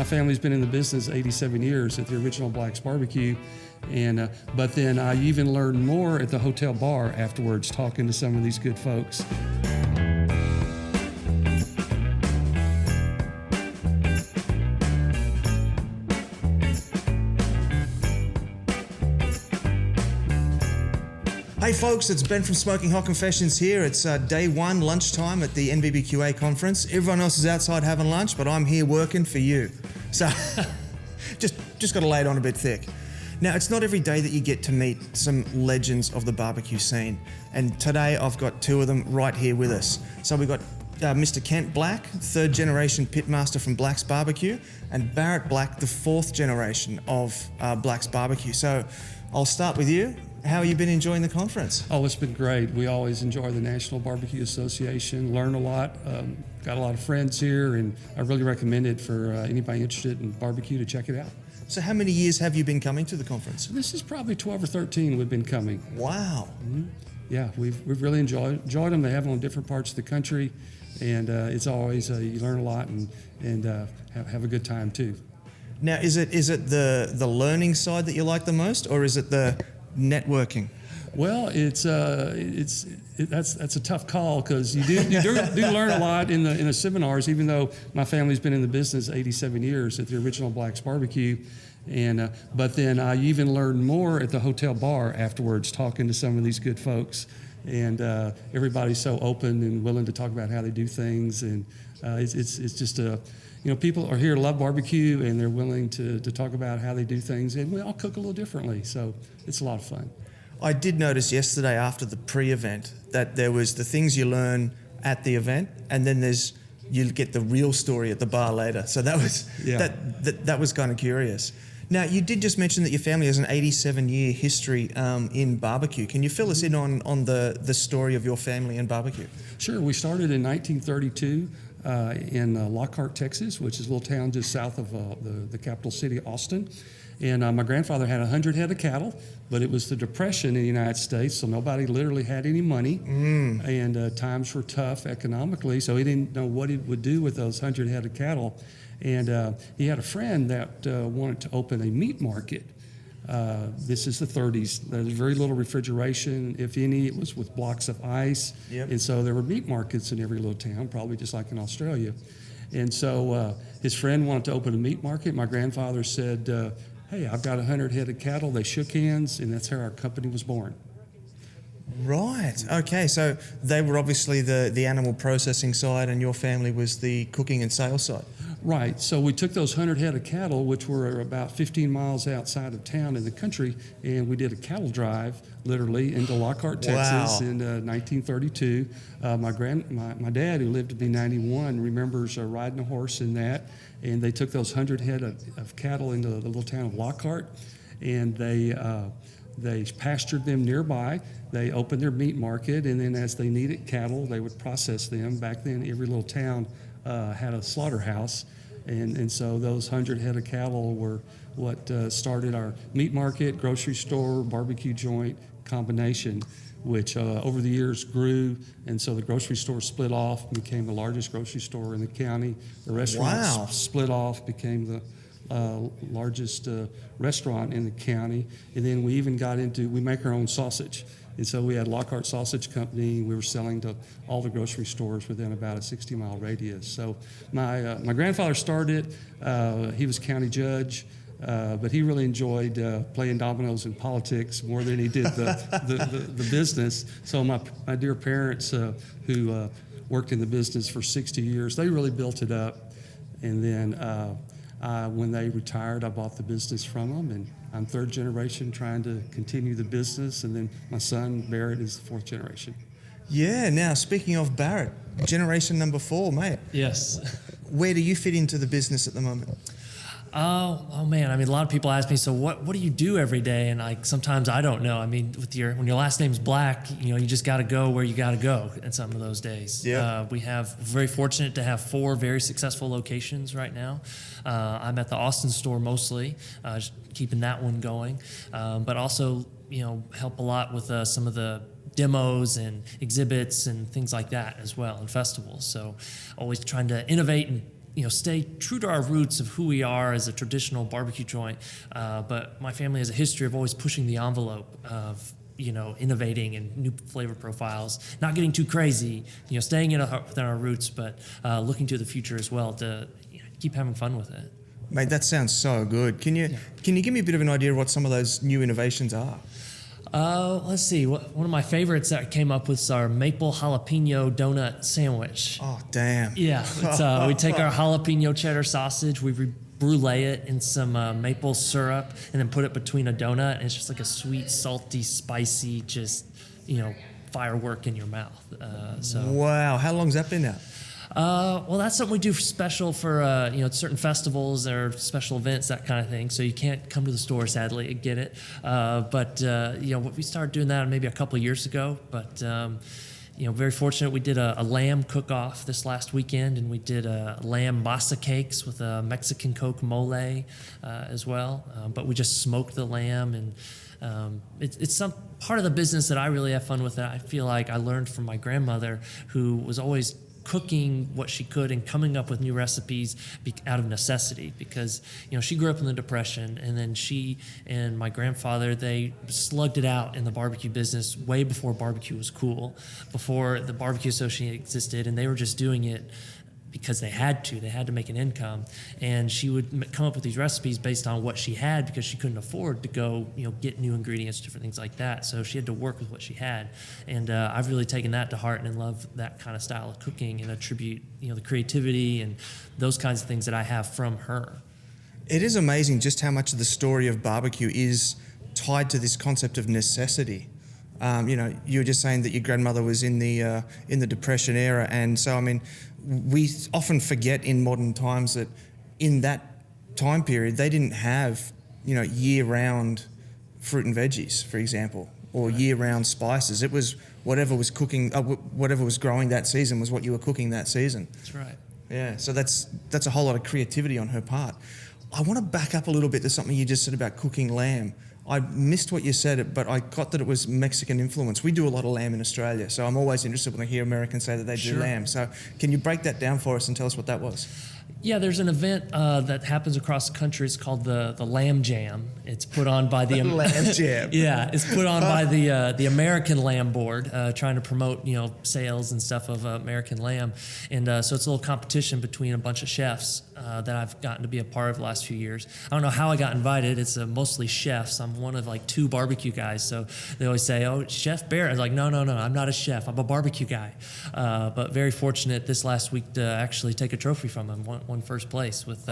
My family's been in the business 87 years at the original Black's Barbecue, and but then I even learned more at the hotel bar afterwards, talking to some of these good folks. Hey folks, it's Ben from Smoking Hot Confessions here. It's day one, lunchtime at the NBBQA conference. Everyone else is outside having lunch, but I'm here working for you. So just got to lay it on a bit thick. Now, it's not every day that you get to meet some legends of the barbecue scene. And today I've got two of them right here with us. So we've got Mr. Kent Black, third generation pitmaster from Black's Barbecue, and Barrett Black, the fourth generation of Black's Barbecue. So I'll start with you. How have you been enjoying the conference? Oh, it's been great. We always enjoy the National Barbecue Association, learn a lot, got a lot of friends here, and I really recommend it for anybody interested in barbecue to check it out. So how many years have you been coming to the conference? This is probably 12 or 13 we've been coming. Wow. Mm-hmm. Yeah, we've really enjoyed them. They have them in different parts of the country, and it's always, you learn a lot and have a good time too. Now, is it the learning side that you like the most, or is it the networking? Well, that's a tough call, because you do learn a lot in the seminars. Even though my family's been in the business 87 years at the original Black's Barbecue, and but then I even learned more at the hotel bar afterwards, talking to some of these good folks, and everybody's so open and willing to talk about how they do things, and it's just people are here to love barbecue, and they're willing to talk about how they do things, and we all cook a little differently, so it's a lot of fun. I did notice yesterday after the pre-event that there was the things you learn at the event, and then you get the real story at the bar later. So that was that was kind of curious. Now, you did just mention that your family has an 87-year history in barbecue. Can you fill us in on the story of your family and barbecue? Sure. We started in 1932 in Lockhart, Texas, which is a little town just south of the capital city, Austin. And my grandfather had 100 head of cattle, but it was the Depression in the United States, so nobody literally had any money, and times were tough economically, so he didn't know what he would do with those 100 head of cattle. And he had a friend that wanted to open a meat market. This is the 30s. There's very little refrigeration, if any. It was with blocks of ice. Yep. And so there were meat markets in every little town, probably just like in Australia. And so his friend wanted to open a meat market. My grandfather said, hey, I've got 100 head of cattle. They shook hands, and that's how our company was born. Right. Okay. So they were obviously the animal processing side, and your family was the cooking and sales side. Right. So we took those 100 head of cattle, which were about 15 miles outside of town in the country, and we did a cattle drive, literally, into Lockhart, Texas in 1932. My dad, who lived to be 91, remembers riding a horse in that, and they took those 100 head of cattle into the little town of Lockhart, and they pastured them nearby. They opened their meat market, and then as they needed cattle, they would process them. Back then, every little town had a slaughterhouse, and so those 100 head of cattle were what started our meat market, grocery store, barbecue joint combination, which over the years grew, and so the grocery store split off and became the largest grocery store in the county. The restaurant split off, became the largest restaurant in the county, and then we even we make our own sausage. And so we had Lockhart Sausage Company. We were selling to all the grocery stores within about a 60-mile radius. So my grandfather started. He was county judge, but he really enjoyed playing dominoes in politics more than he did the business. So my dear parents, who worked in the business for 60 years, they really built it up. And then when they retired, I bought the business from them, and I'm third generation trying to continue the business, and then my son, Barrett, is the fourth generation. Yeah, now speaking of Barrett, generation number 4, mate. Yes. Where do you fit into the business at the moment? Oh man, I mean, a lot of people ask me, so what do you do every day? And sometimes I don't know. I mean, when your last name's Black, you just got to go where you got to go at some of those days. Yeah. We're very fortunate to have 4 very successful locations right now. I'm at the Austin store mostly, just keeping that one going, but also, help a lot with some of the demos and exhibits and things like that as well, and festivals. So always trying to innovate and stay true to our roots of who we are as a traditional barbecue joint. But my family has a history of always pushing the envelope of innovating and new flavor profiles, not getting too crazy, staying within our roots, but looking to the future as well to keep having fun with it. Mate, that sounds so good. Can you give me a bit of an idea of what some of those new innovations are? Let's see. One of my favorites that I came up with is our maple jalapeno donut sandwich. Oh, damn. Yeah. We take our jalapeno cheddar sausage, we brulee it in some maple syrup, and then put it between a donut, and it's just like a sweet, salty, spicy, just, firework in your mouth. Wow. How long's that been out? Well, that's something we do special for certain festivals or special events, that kind of thing. So you can't come to the store, sadly, and get it. But we started doing that maybe a couple of years ago. But very fortunate. We did a lamb cook-off this last weekend, and we did lamb masa cakes with a Mexican Coke mole as well. But we just smoked the lamb, and it's some part of the business that I really have fun with. That I feel like I learned from my grandmother, who was always cooking what she could and coming up with new recipes out of necessity, because she grew up in the Depression, and then she and my grandfather, they slugged it out in the barbecue business way before barbecue was cool, before the Barbecue Association existed, and they were just doing it because they had to make an income. And she would come up with these recipes based on what she had, because she couldn't afford to go get new ingredients, different things like that. So she had to work with what she had. And I've really taken that to heart and love that kind of style of cooking, and attribute the creativity and those kinds of things that I have from her. It is amazing just how much of the story of barbecue is tied to this concept of necessity. You were just saying that your grandmother was in the Depression era, and so we often forget in modern times that in that time period they didn't have year-round fruit and veggies, for example, or year-round spices. It was whatever was cooking, whatever was growing that season was what you were cooking that season. That's right. Yeah, so that's a whole lot of creativity on her part. I want to back up a little bit to something you just said about cooking lamb. I missed what you said, but I got that it was Mexican influence. We do a lot of lamb in Australia, so I'm always interested when I hear Americans say that they do lamb. So can you break that down for us and tell us what that was? Yeah, there's an event that happens across the country. It's called the Lamb Jam. It's put on by the Lamb Jam. Yeah, it's put on by the American Lamb Board, trying to promote sales and stuff of American lamb. And so it's a little competition between a bunch of chefs that I've gotten to be a part of the last few years. I don't know how I got invited. It's mostly chefs. I'm one of like 2 barbecue guys. So they always say, "Oh, Chef Barrett." I was like, no, I'm not a chef. I'm a barbecue guy. But very fortunate this last week to actually take a trophy from him. Won first place with.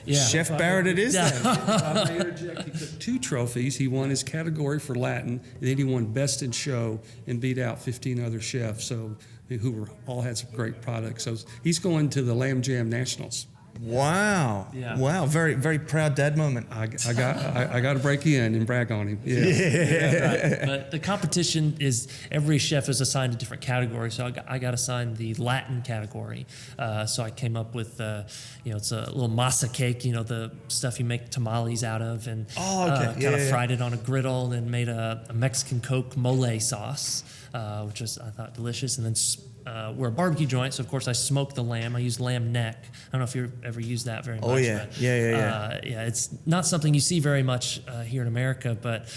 Chef Barrett it is then. I may interject. He took 2 trophies. He won his category for Latin, and then he won Best in Show and beat out 15 other chefs. So who all had some great products. So he's going to the Lamb Jam Nationals. Wow! Yeah. Wow! Very, very proud dad moment. I got to break in and brag on him. Right. But the competition is every chef is assigned a different category. So I got assigned the Latin category. So I came up with it's a little masa cake. The stuff you make tamales out of, and kind of fried it on a griddle, and then made a Mexican Coke mole sauce, which was, I thought, delicious, and then. We're a barbecue joint, so of course I smoke the lamb. I use lamb neck. I don't know if you've ever used that very much. Oh yeah, but, yeah. It's not something you see very much here in America, but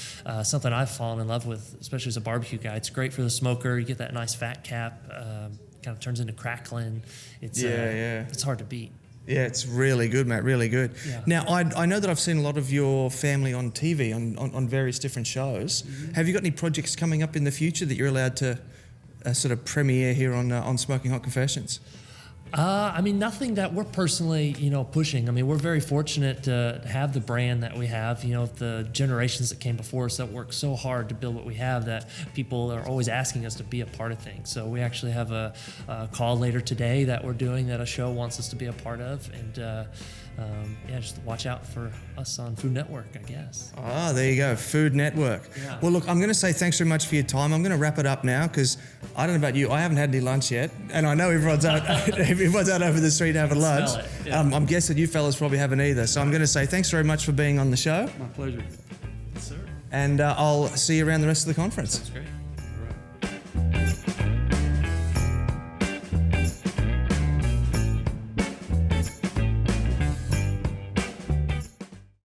something I've fallen in love with, especially as a barbecue guy. It's great for the smoker. You get that nice fat cap. Kind of turns into crackling. It's it's hard to beat. Yeah, it's really good, mate, really good. Yeah. Now, I know that I've seen a lot of your family on TV, on various different shows. Mm-hmm. Have you got any projects coming up in the future that you're allowed to sort of premiere here on Smoking Hot Confessions? Nothing that we're personally, pushing. We're very fortunate to have the brand that we have. The generations that came before us that worked so hard to build what we have, that people are always asking us to be a part of things. So we actually have a call later today that we're doing that a show wants us to be a part of, and just watch out for us on Food Network, I guess. Ah, there you go, Food Network. Yeah. Well, look, I'm going to say thanks very much for your time. I'm going to wrap it up now because I don't know about you, I haven't had any lunch yet, and I know everyone's out over the street having lunch. Smell it, yeah. I'm guessing you fellas probably haven't either. So I'm going to say thanks very much for being on the show. My pleasure. Yes, sir. And I'll see you around the rest of the conference. That's great.